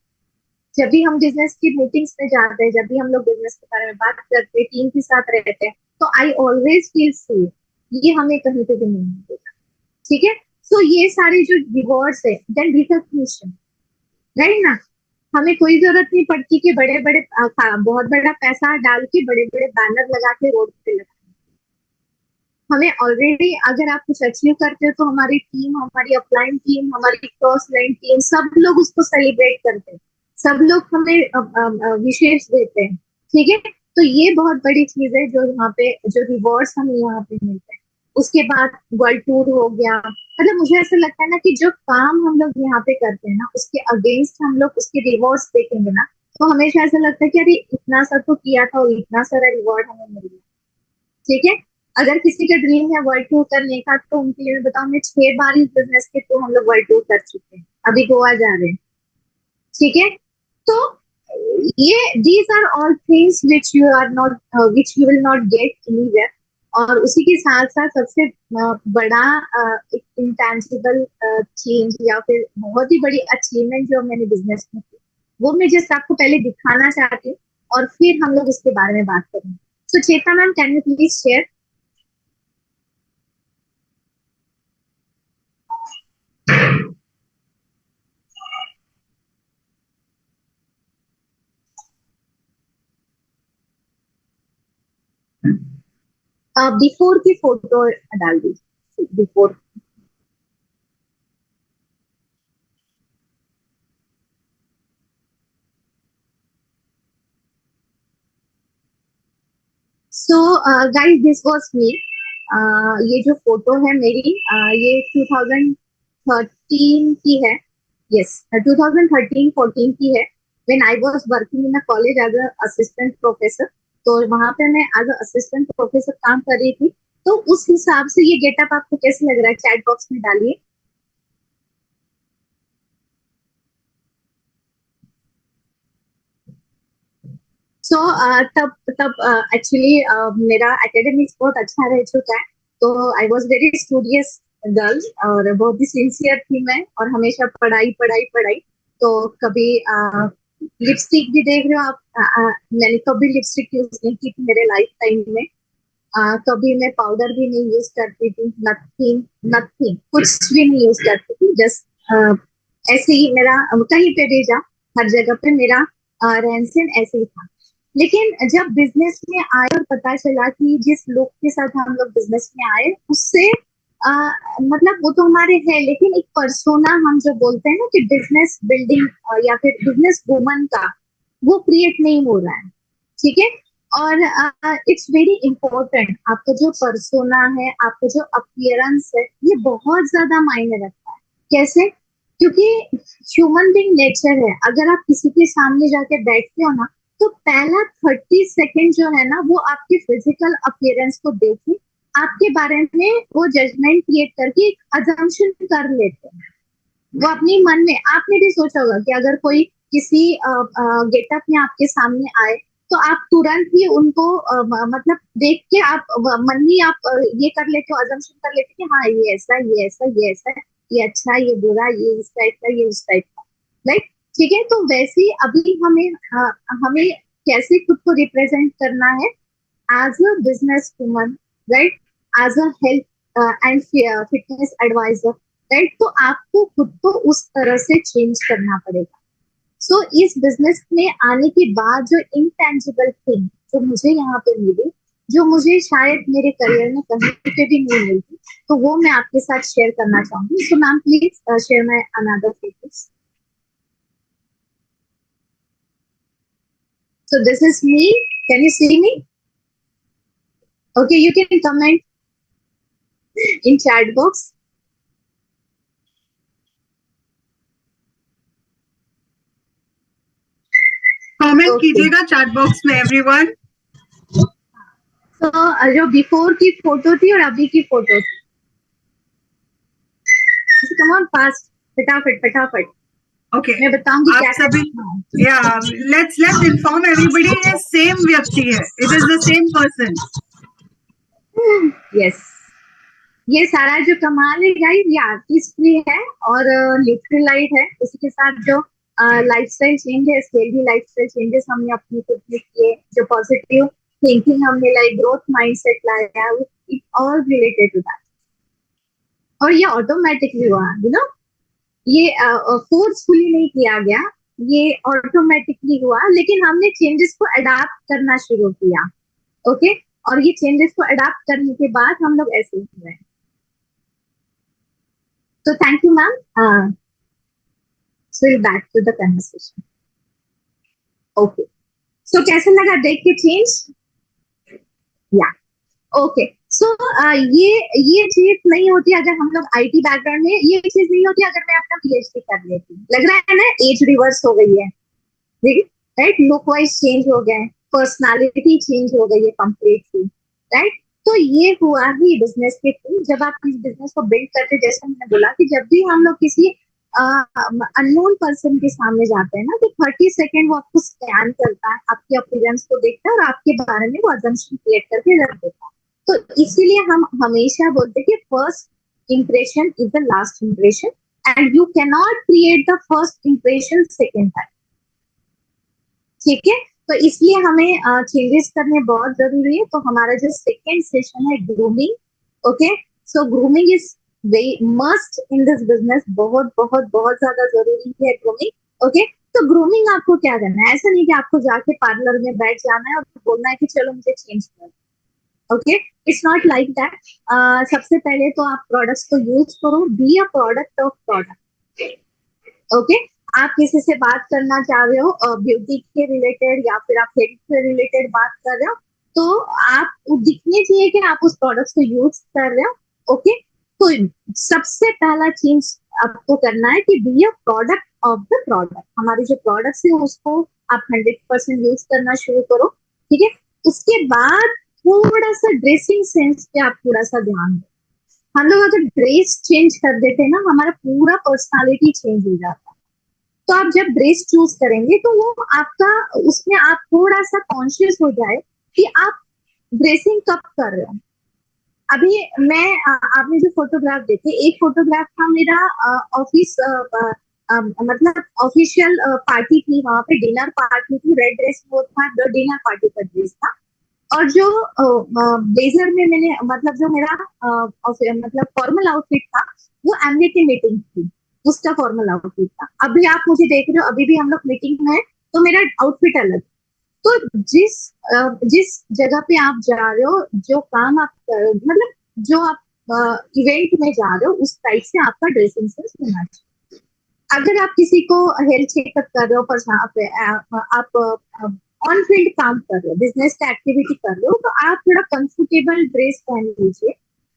जब भी हम बिजनेस की मीटिंग्स में जाते हैं, जब भी हम लोग बिजनेस के बारे में बात करते हैं, टीम के साथ रहते हैं, तो आई ऑलवेज फील सेफ। ये हमें कहीं पे भी नहीं मिलेगा। ठीक है। सो ये सारे जो रिवॉर्ड्स है, देन रिकॉग्निशन, राइट ना, हमें कोई जरूरत नहीं पड़ती कि बड़े बड़े बहुत बड़ा पैसा डाल के बड़े बड़े बैनर लगा के रोड पे लगा। हमें ऑलरेडी अगर आप कुछ अचीव करते हो, तो हमारी टीम, हमारी अपलाइन टीम, हमारी क्रॉस लाइन टीम, सब लोग उसको सेलिब्रेट करते हैं, सब लोग हमें विशेष देते हैं। ठीक है। तो ये बहुत बड़ी चीज है जो यहाँ पे, जो रिवॉर्ड्स हमें यहाँ पे मिलते हैं। उसके बाद वर्ल्ड टूर हो गया। मतलब मुझे ऐसा लगता है ना कि जो काम हम लोग यहाँ पे करते हैं ना, उसके अगेंस्ट हम लोग उसके रिवॉर्ड्स देखेंगे ना, तो हमेशा ऐसा लगता है कि अरे इतना सा तो किया था और इतना सारा रिवॉर्ड हमें मिल गया। ठीक है। अगर किसी का ड्रीम है वर्ल्ड टूर करने का, तो उनके लिए मैं बताऊं, मैं 6 बार इस बिजनेस के थ्रू हम लोग वर्ल्ड टूर कर चुके हैं, अभी गोवा जा रहे हैं। ठीक है। तो ये these are all things which you are not, which you will not get anywhere. और उसी के साथ साथ सबसे बड़ा एक इंटेंजिबल चेंज या फिर बहुत ही बड़ी अचीवमेंट जो मैंने बिजनेस में की, वो मैं जस्ट आपको पहले दिखाना चाहती हूँ, और फिर हम लोग इसके बारे में बात करेंगे। So Chetna ma'am, can you please share? Before की फोटो डाल दीजिए, before. So guys, this was me. ये जो फोटो है मेरी, ये 2013 की है। यस, 2013-14 की है, when I was working in a college as a assistant professor. तो वहां पे मैं एज अ असिस्टेंट प्रोफेसर काम कर रही थी। तो उस हिसाब से ये गेटअप आपको कैसे लग रहा है, चैट बॉक्स में डालिए। सो तब तब एक्चुअली मेरा एकेडमिक्स बहुत अच्छा रह चुका है, तो I was very studious girl और बहुत ही सिंसियर थी मैं, और हमेशा पढ़ाई पढ़ाई पढ़ाई। तो कभी लिपस्टिक भी देख रहे हो आप, मैंने कभी लिपस्टिक यूज नहीं की थी मेरे लाइफ टाइम में। कभी मैं पाउडर भी नहीं यूज करती थी, नथिंग नथिंग, कुछ भी नहीं यूज करती थी। जस्ट ऐसे ही मेरा कहीं पे भी जा, हर जगह पे मेरा रहन सहन ऐसे ही था। लेकिन जब बिजनेस में आए और पता चला कि जिस लोग के साथ हम लोग बिजनेस में आए उससे मतलब वो तो हमारे है, लेकिन एक पर्सोना हम जो बोलते हैं ना कि बिजनेस बिल्डिंग या फिर बिजनेस वुमन का, वो क्रिएट नहीं हो रहा है। ठीक है। और इट्स वेरी इंपॉर्टेंट, आपका जो पर्सोना है, आपका जो अपीयरेंस है, ये बहुत ज्यादा मायने रखता है। कैसे? क्योंकि ह्यूमन बीइंग नेचर है, अगर आप किसी के सामने जाके बैठते हो ना, तो पहला 30 सेकेंड जो है ना, वो आपके फिजिकल अपीयरेंस को देख आपके बारे में वो जजमेंट क्रिएट करके एक अजम्पशन कर लेते हैं। वो अपने मन में, आपने भी सोचा होगा कि अगर कोई किसी गेटअप में आपके सामने आए, तो आप तुरंत ही उनको मतलब देख के आप मन में आप ये कर लेते हो, अजम्पशन कर लेते हो कि हाँ ये ऐसा, ये ऐसा, ये ऐसा, ये अच्छा, ये बुरा, ये इस टाइप का, ये उस टाइप का। राइट? ठीक है। तो वैसे ही अभी हमें कैसे खुद को रिप्रेजेंट करना है as a business woman, right, as a health and fitness advisor, right. तो आपको खुद को उस तरह से चेंज करना पड़ेगा। सो इस बिजनेस में आने के बाद जो इंटेंजिबल थिंग जो मुझे यहाँ पे मिली, जो मुझे शायद मेरे करियर में कहीं पे भी नहीं मिलती, तो वो मैं आपके साथ शेयर करना चाहूंगी। So ma'am please share my another photos. So this is me. Can you see me? Okay, you can comment in chat box. Comment कीजिएगा चैट बॉक्स में एवरीवन। तो जो बिफोर की फोटो थी और अभी की फोटो थी, कम ऑन फास्ट, फटाफट फटाफट। ओके मैं बताऊंगी आप क्या सभी, या लेट्स इन्फॉर्म एवरीबडी, ये सेम व्यक्ति है, it is the same person. Yes, ये सारा जो कमाल है गाइस, ये आर्टिस्ट भी है और न्यूट्रलाइट है। इसी के साथ जो लाइफस्टाइल चेंज है, स्केली लाइफस्टाइल चेंजेस हमने अपनी खुद में किए, जो पॉजिटिव थिंकिंग हमने लाइक ग्रोथ माइंडसेट लाया, it all related to that. और ये ऑटोमेटिकली हुआ, यू नो, ये फोर्सफुली नहीं किया गया, ये ऑटोमेटिकली हुआ, लेकिन हमने चेंजेस को अडाप्ट करना शुरू किया। ओके। और ये चेंजेस को अडाप्ट करने के बाद हम लोग ऐसे ही हुए। तो thank you ma'am. So back to the conversation. Okay. So कैसा लगा देख के चेंज? या ओके। सो ये चीज नहीं होती अगर हम लोग आईटी बैकग्राउंड में, ये चीज नहीं होती अगर मैं अपना पीएचडी कर लेती। लग रहा है ना एज रिवर्स हो गई है, राइट? लुक वाइज चेंज हो गए, पर्सनालिटी चेंज हो गई है कंप्लीटली, राइट? तो ये हुआ ही बिजनेस के थ्रू। जब आप इस बिजनेस को बिल्ड करते, जैसे मैंने बोला कि जब भी हम लोग किसी अननोन पर्सन के सामने जाते हैं ना, तो 30 सेकेंड वो आपको स्कैन करता है, आपके अपीयरेंस को देखता है और आपके बारे में वो अजम्पशन क्रिएट करके रख देता है। तो इसीलिए हम हमेशा बोलते हैं कि first impression is the last impression, and you can not create the first impression second time. ठीक है। तो इसलिए हमें चेंजेस करने बहुत जरूरी है। तो हमारा जो सेकेंड सेशन है grooming. Okay. So grooming is very must in this business, बहुत बहुत बहुत ज्यादा जरूरी है ग्रूमिंग। ओके। तो ग्रूमिंग आपको क्या करना है? ऐसा नहीं कि आपको जाके पार्लर में बैठ जाना है और बोलना है कि चलो मुझे चेंज कर। Okay, it's not like that. सबसे पहले तो आप प्रोडक्ट्स को यूज करो, be a product of product. Okay. आप किसी से बात करना चाह रहे हो ब्यूटी के रिलेटेड या फिर आप हेल्थ से रिलेटेड बात कर रहे हो, तो आप दिखने चाहिए कि आप उस प्रोडक्ट को यूज कर रहे हो। ओके। तो सबसे पहला चीज आपको करना है कि be a product of the product. हमारे जो प्रोडक्ट्स है उसको आप 100% यूज करना शुरू करो। ठीक है। उसके बाद थोड़ा सा ड्रेसिंग सेंस पे आप थोड़ा सा ध्यान दो। हम लोग अगर ड्रेस चेंज कर देते हैं ना, हमारा पूरा पर्सनालिटी चेंज हो जाता है। तो आप जब ड्रेस चूज करेंगे तो वो आपका, उसमें आप थोड़ा सा कॉन्शियस हो जाए कि आप ड्रेसिंग कब कर रहे हो। अभी मैं आपने जो फोटोग्राफ देखे, एक फोटोग्राफ था मेरा ऑफिस, मतलब ऑफिशियल पार्टी थी, वहां पे डिनर पार्टी थी, रेड ड्रेस वो था, डिनर पार्टी का ड्रेस था। और जो ब्लेजर में मैंने, मतलब जो मेरा मतलब फॉर्मल आउटफिट था, वो एमबीए की मीटिंग थी, उसका फॉर्मल आउटफिट था। अभी आप मुझे देख रहे हो, अभी भी हम लोग मीटिंग में हैं, तो मेरा आउटफिट अलग। तो जिस जिस जगह पे आप जा रहे हो, जो काम आप कर रहे हो, मतलब जो आप इवेंट में जा रहे हो, उस टाइप से आपका ड्रेसिंग सेंस होना चाहिए। अगर आप किसी को हेल्थ चेकअप कर रहे हो, पर आप ऑन फील्ड काम कर रहे हो, बिजनेस का एक्टिविटी कर रहे हो, तो आप थोड़ा कंफर्टेबल ड्रेस पहन लीजिए,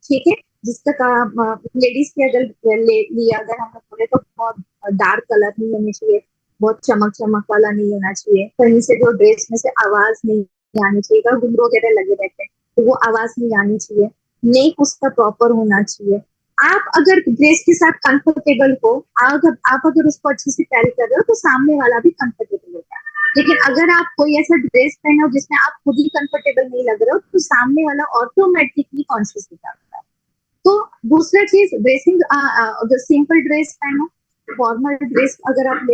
ठीक है। जिसका काम लेडीज की अगर लिया, अगर हम लोग बोले तो बहुत डार्क कलर नहीं होनी चाहिए, बहुत चमक चमक वाला नहीं होना चाहिए, कहीं से जो ड्रेस में से आवाज नहीं आनी चाहिए, अगर घुंघरू वगैरह लगे रहते हैं तो वो आवाज नहीं आनी चाहिए, नेक उसका प्रॉपर होना चाहिए। आप अगर ड्रेस के साथ कंफर्टेबल हो, आप अगर उसको अच्छे से कैरी कर रहे हो, तो सामने वाला भी कंफर्टेबल होता है। लेकिन अगर आप कोई ऐसा ड्रेस पहने हो जिसमें आप खुद ही कंफर्टेबल नहीं लग रहे हो, तो सामने वाला ऑटोमेटिकली कॉन्शियस हो जाता है। तो दूसरा चीज, ड्रेसिंग, अगर सिंपल ड्रेस पहनो, फॉर्मल ड्रेस अगर आप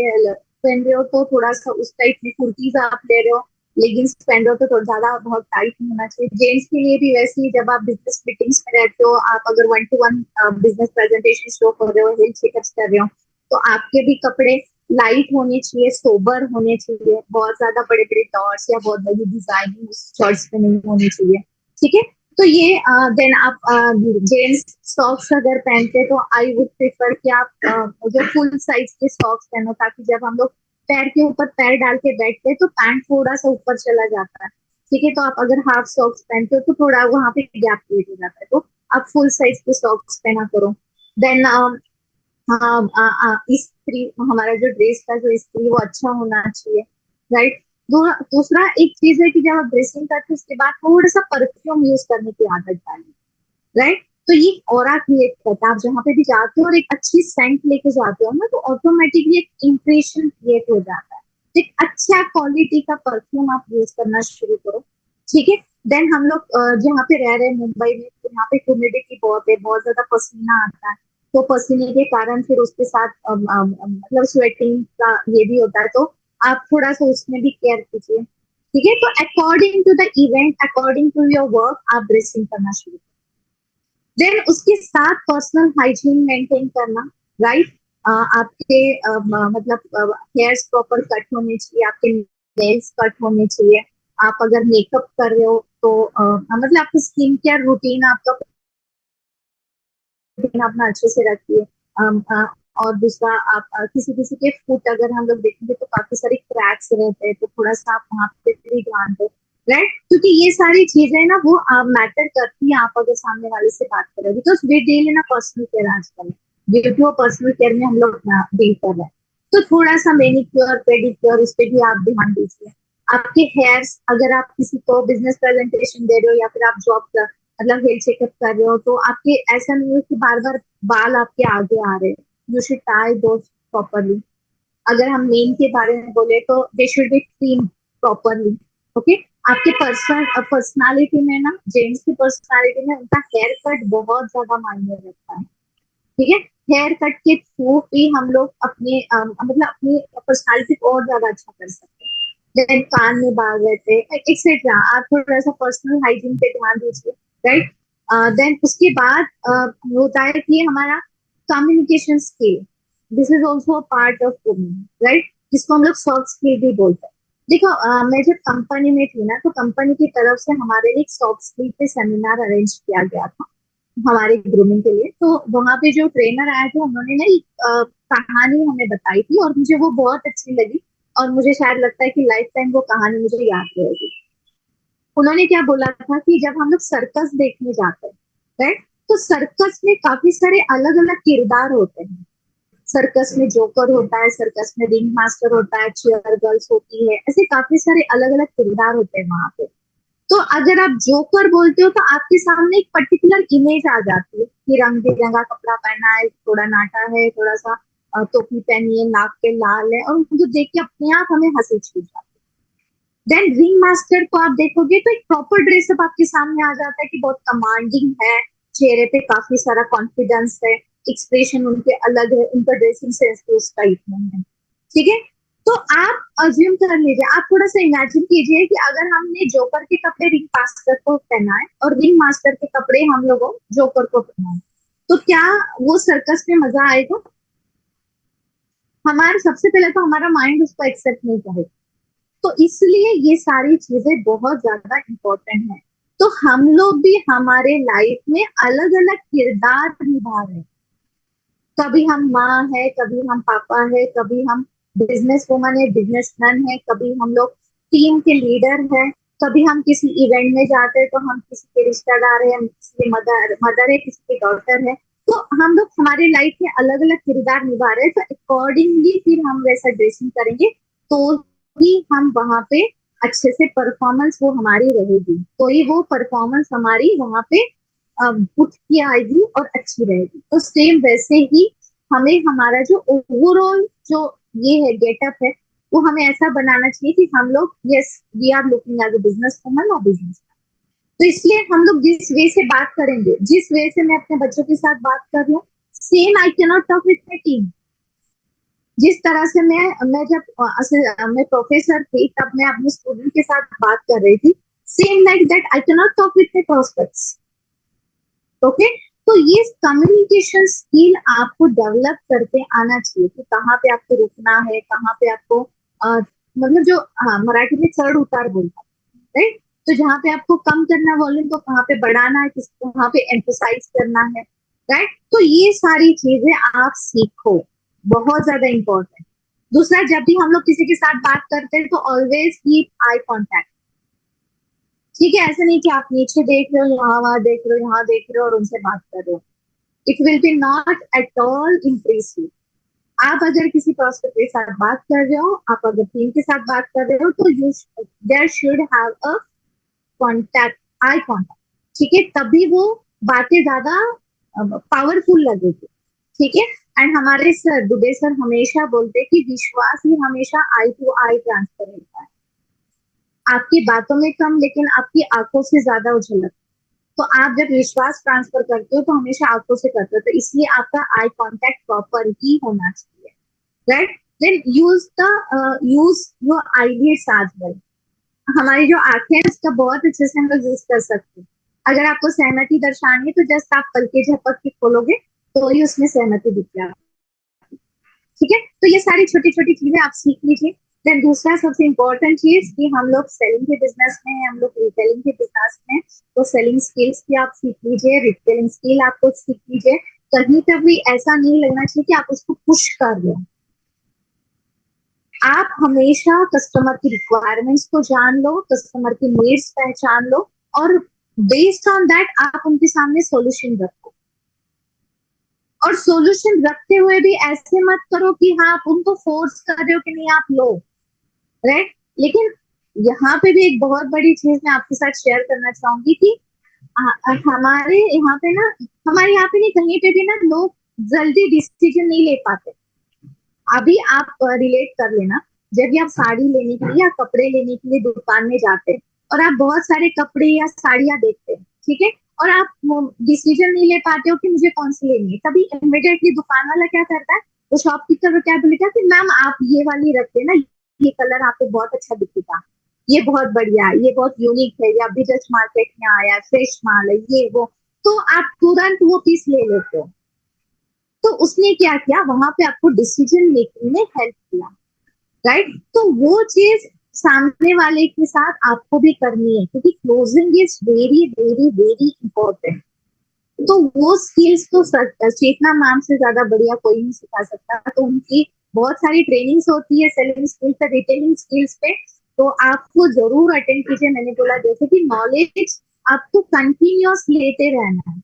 पहन रहे हो तो थोड़ा सा उस टाइप में, कुर्तीज आप ले रहे हो, लेगिंग्स पहन रहे हो तो थोड़ा ज्यादा बहुत टाइट नहीं होना चाहिए। जेंट्स के लिए भी वैसे ही, जब आप बिजनेस मीटिंग्स में रहते हो, आप अगर 1-to-1 बिजनेस प्रेजेंटेशन शो कर रहे हो, हेल्थ चेकअप्स कर रहे हो, तो आपके भी कपड़े लाइट होने चाहिए, सोबर होने चाहिए, बहुत ज्यादा बड़े बड़े डॉट्स या बहुत बड़ी डिजाइनिंग शर्ट्स पे नहीं होनी चाहिए, ठीक है। तो ये देन आप जेंट्स सॉक्स अगर पहनते तो आई वुड प्रेफर कि आप जो फुल साइज के सॉक्स पहनो, ताकि जब हम लोग पैर के ऊपर पैर डाल के बैठते हैं तो पैंट थोड़ा सा ऊपर चला जाता है, ठीक है। तो आप अगर हाफ सॉक्स पहनते हो तो थोड़ा वहां पे गैप क्रिएट हो जाता है, तो आप फुल साइज के सॉक्स पहना करो। देन इस्त्री, हमारा जो ड्रेस का जो इस्त्री, वो अच्छा होना चाहिए, राइट। दूसरा एक चीज है कि जब आप ड्रेसिंग करते हो उसके बाद थोड़ा सा परफ्यूम यूज करने की आदत डालिए, राइट। तो ये ऑरा क्रिएट करता है, आप जहाँ पे भी जाते हो और एक अच्छी सेंट लेके जाते हो ना, तो ऑटोमेटिकली एक इम्प्रेशन क्रिएट हो जाता है। एक अच्छा क्वालिटी का परफ्यूम आप यूज करना शुरू करो, ठीक है। देन हम लोग जहाँ पे रह रहे हैं मुंबई में, तो यहाँ पे ह्यूमिडिटी बहुत है, बहुत ज्यादा पसीना आता है, तो पसीने के कारण फिर उसके साथ मतलब स्वेटिंग का ये भी होता है, तो आप थोड़ा सा उसमें भी केयर कीजिए, ठीक है। तो according to the event, according to your work, आप ड्रेसिंग करना शुरू करो। देन उसके साथ पर्सनल हाइजीन मेंटेन करना, राइट। आपके मतलब हेयर्स प्रॉपर कट होने चाहिए, आपके नेल्स कट होने चाहिए। आप अगर मेकअप कर रहे हो तो मतलब आपका स्किन केयर रूटीन, आपका रूटीन अपना अच्छे से रखिए। और दूसरा, आप किसी किसी के फुट अगर हम लोग देखेंगे तो काफी सारे क्रैक्स रहते हैं, तो थोड़ा सा आप वहां पे भी ध्यान दो, राइट। क्योंकि ये सारी चीजें ना वो मैटर करती है, आप अगर सामने वाले से बात करें, because we deal in personal care आजकल, ड्यू टू पर्सनल केयर में हम लोग डील कर रहे हैं। तो थोड़ा सा मैनिक्योर पेडिक्योर, उस पर भी आप ध्यान दीजिए। आपके हेयर्स, अगर आप किसी को बिजनेस प्रेजेंटेशन दे रहे हो या फिर आप जॉब कर, मतलब हेल्थ चेकअप कर रहे हो, तो आपके ऐसा नहीं हो कि बार बार बाल आपके आगे आ रहे हैं, you should tie those properly. अगर हम मेन के बारे में बोले तो they should be trim properly, okay. आपके पर्सनालिटी में ना, जेंट्स की पर्सनालिटी में उनका हेयर कट बहुत ज्यादा मायने रखता है, ठीक है। हेयर कट के थ्रू भी हम लोग अपने मतलब अपनी पर्सनालिटी को और ज्यादा अच्छा कर सकते हैं। देन कान में बाल रहते हैं एक्सेट्रा, आप थोड़ा सा पर्सनल हाइजीन पे ध्यान दीजिए, राइट। देन उसके बाद होता है कि हमारा communication skill, this is also a part of women, right, जिसको हम लोग सॉफ्ट स्किल भी बोलते हैं। देखो मैं जब कंपनी में थी ना, तो कंपनी की तरफ से हमारे लिए एक सॉफ्ट स्किल पे सेमिनार अरेंज किया गया था हमारे ग्रूमिंग के लिए। तो वहां पे जो ट्रेनर आए थे, उन्होंने ना एक कहानी हमें बताई थी, और मुझे वो बहुत अच्छी लगी, और मुझे शायद लगता है कि लाइफ टाइम वो कहानी मुझे याद रहेगी। उन्होंने क्या बोला था कि जब हम लोग सर्कस देखने जाते हैं, राइट, तो सर्कस में काफी सारे अलग अलग किरदार होते हैं। सर्कस में जोकर होता है, सर्कस में रिंग मास्टर होता है, चीयर गर्ल्स होती है, ऐसे काफी सारे अलग अलग किरदार होते हैं वहां पे। तो अगर आप जोकर बोलते हो तो आपके सामने एक पर्टिकुलर इमेज आ जाती है कि रंग बिरंगा कपड़ा पहना है, थोड़ा नाटा है, थोड़ा सा टोपी पहनी है, नाक के लाल है, और उनको देख के अपने आप हमें हंसी छूट जाती है। देन रिंग मास्टर को आप देखोगे तो एक प्रॉपर ड्रेसअप आपके सामने आ जाता है कि बहुत कमांडिंग है, चेहरे पे काफी सारा कॉन्फिडेंस है, एक्सप्रेशन उनके अलग है, उनका ड्रेसिंग सेंस भी उस टाइप में है। ठीक है, तो आप अज्यूम कर लीजिए, आप थोड़ा सा इमेजिन कीजिए कि अगर हमने जोकर के कपड़े रिंग मास्टर को पहनाए और रिंग मास्टर के कपड़े हम लोगों जोकर को पहनाए, तो क्या वो सर्कस में मजा आएगा? हमारे सबसे पहले तो हमारा माइंड उसको एक्सेप्ट नहीं करेगा। तो इसलिए ये सारी चीजें बहुत ज्यादा इम्पोर्टेंट है। तो हम लोग भी हमारे लाइफ में अलग अलग किरदार निभा रहे हैं। कभी हम माँ है, कभी हम पापा है, कभी हम बिजनेस वुमन है, बिजनेसमैन है, कभी हम लोग टीम के लीडर है, कभी हम किसी इवेंट में जाते हैं तो हम किसी के रिश्तेदार है, किसी के मदर है, किसी की डॉटर है। तो हम लोग हमारे लाइफ में अलग अलग किरदार निभा रहे हैं, तो अकॉर्डिंगली फिर हम वैसा ड्रेसिंग करेंगे तो ही हम वहां पे अच्छे से परफॉर्मेंस वो हमारी रहेगी, तो ही वो परफॉर्मेंस हमारी वहां पे उठ के आएगी और अच्छी रहेगी। तो सेम वैसे ही हमें हमारा जो ओवरऑल जो ये है गेटअप है, वो हमें ऐसा बनाना चाहिए कि हम लोग yes we are looking as a business woman और बिजनेस। तो इसलिए हम लोग जिस वे से बात करेंगे, जिस वे से मैं अपने बच्चों के साथ बात कर रही हूँ, same I can not talk with my team. जिस तरह से मैं जब मैं प्रोफेसर थी तब मैं अपने स्टूडेंट के साथ बात कर रही थी, same like that I can not talk with my prospects. Okay, तो ये कम्युनिकेशन स्किल आपको डेवलप करके आना चाहिए कि कहाँ पे आपको रुकना है, कहाँ पे आपको मतलब जो मराठी में चढ़ उतार बोलता है, राइट? तो जहाँ पे आपको कम करना वॉल्यूम तो कहाँ पे बढ़ाना है, किस कहाँ पे एम्फोसाइज करना है, राइट? तो ये सारी चीजें आप सीखो, बहुत ज्यादा इंपॉर्टेंट। दूसरा, जब भी हम लोग किसी के साथ बात करते हैं तो ऑलवेज कीप आई कॉन्टेक्ट। ठीक है, ऐसा नहीं कि आप नीचे देख रहे हो, यहाँ वहां देख रहे हो, यहाँ देख रहे हो और उनसे बात कर रहे हो। It will be not at all impressive. आप अगर किसी प्रोस्पेक्ट के साथ बात कर रहे हो, आप अगर टीम के साथ बात कर रहे हो, तो you there should have a contact, eye contact. ठीक है, तभी वो बातें ज्यादा पावरफुल लगेगी। ठीक है, एंड हमारे सर दुबे सर हमेशा बोलते कि विश्वास ही हमेशा आई टू आई ट्रांसफर होता है। आपकी बातों में कम, लेकिन आपकी आंखों से ज्यादा उछलक। तो आप जब विश्वास ट्रांसफर करते हो तो हमेशा आंखों से करते हो, तो इसलिए आपका आई कांटेक्ट प्रॉपर ही होना चाहिए, right? Then use your eyelids as well. हमारी जो आंखें हैं उसका बहुत अच्छे से हम लोग यूज कर सकते हैं। अगर आपको सहमति दर्शानी है तो जस्ट आप पलके झपक के खोलोगे तो ही उसमें सहमति दिख जाएगी। ठीक है, तो ये सारी छोटी छोटी चीजें आप सीख लीजिए। देन दूसरा सबसे इम्पोर्टेंट चीज कि हम लोग सेलिंग के बिजनेस में हैं, हम लोग रिटेलिंग के बिजनेस में, तो सेलिंग स्किल्स भी आप सीख लीजिए, रिटेलिंग स्किल आपको सीख लीजिए। कहीं पर भी ऐसा नहीं लगना चाहिए कि आप उसको पुश कर रहे हो। आप हमेशा कस्टमर की रिक्वायरमेंट्स को जान लो, कस्टमर की नीड्स पहचान लो, और बेस्ड ऑन दैट आप उनके सामने सॉल्यूशन रखो। और सॉल्यूशन रखते हुए भी ऐसे मत करो कि हाँ आप उनको फोर्स कर रहे हो कि नहीं आप लो, राइट? लेकिन यहाँ पे भी एक बहुत बड़ी चीज मैं आपके साथ शेयर करना चाहूंगी कि हमारे यहाँ पे ना, हमारे यहाँ पे नहीं, कहीं पे भी ना लोग जल्दी डिसीजन नहीं ले पाते। अभी आप रिलेट कर लेना, जब भी आप साड़ी लेने के लिए या कपड़े लेने के लिए दुकान में जाते हैं और आप बहुत सारे कपड़े या साड़ियां देखते हैं, ठीक है, और आप डिसीजन नहीं ले पाते हो कि मुझे कौन सी लेनी है, तभी इमीडिएटली दुकान वाला क्या करता है, वो शॉपकीपर क्या बोलेगा कि मैम आप ये वाली रखते ना, ये कलर आपको बहुत अच्छा दिखेगा, ये बहुत बढ़िया है, ये बहुत यूनिक है, ये अभी जस्ट मार्केट में आया, फ्रेश माल है, ये वो। तो आप तुरंत वो पीस ले लेते हो। तो उसने क्या किया, वहां पे आपको डिसीजन मेकिंग में हेल्प किया, राइट? तो वो चीज सामने वाले के साथ आपको भी करनी है, क्योंकि closing is very very very important. तो वो स्किल्स तो चेतना मैम से ज्यादा बढ़िया कोई नहीं सिखा सकता। तो उनकी बहुत सारी ट्रेनिंग्स होती है सेलिंग स्किल्स पे, रिटेलिंग स्किल्स पे, तो आपको जरूर अटेंड कीजिए। मैंने बोला जैसे कि नॉलेज आपको कंटिन्यूअस लेते रहना है,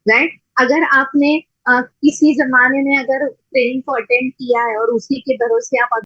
राइट? अगर आपने किसी जमाने में अगर ट्रेनिंग को अटेंड किया है और उसी के भरोसे आप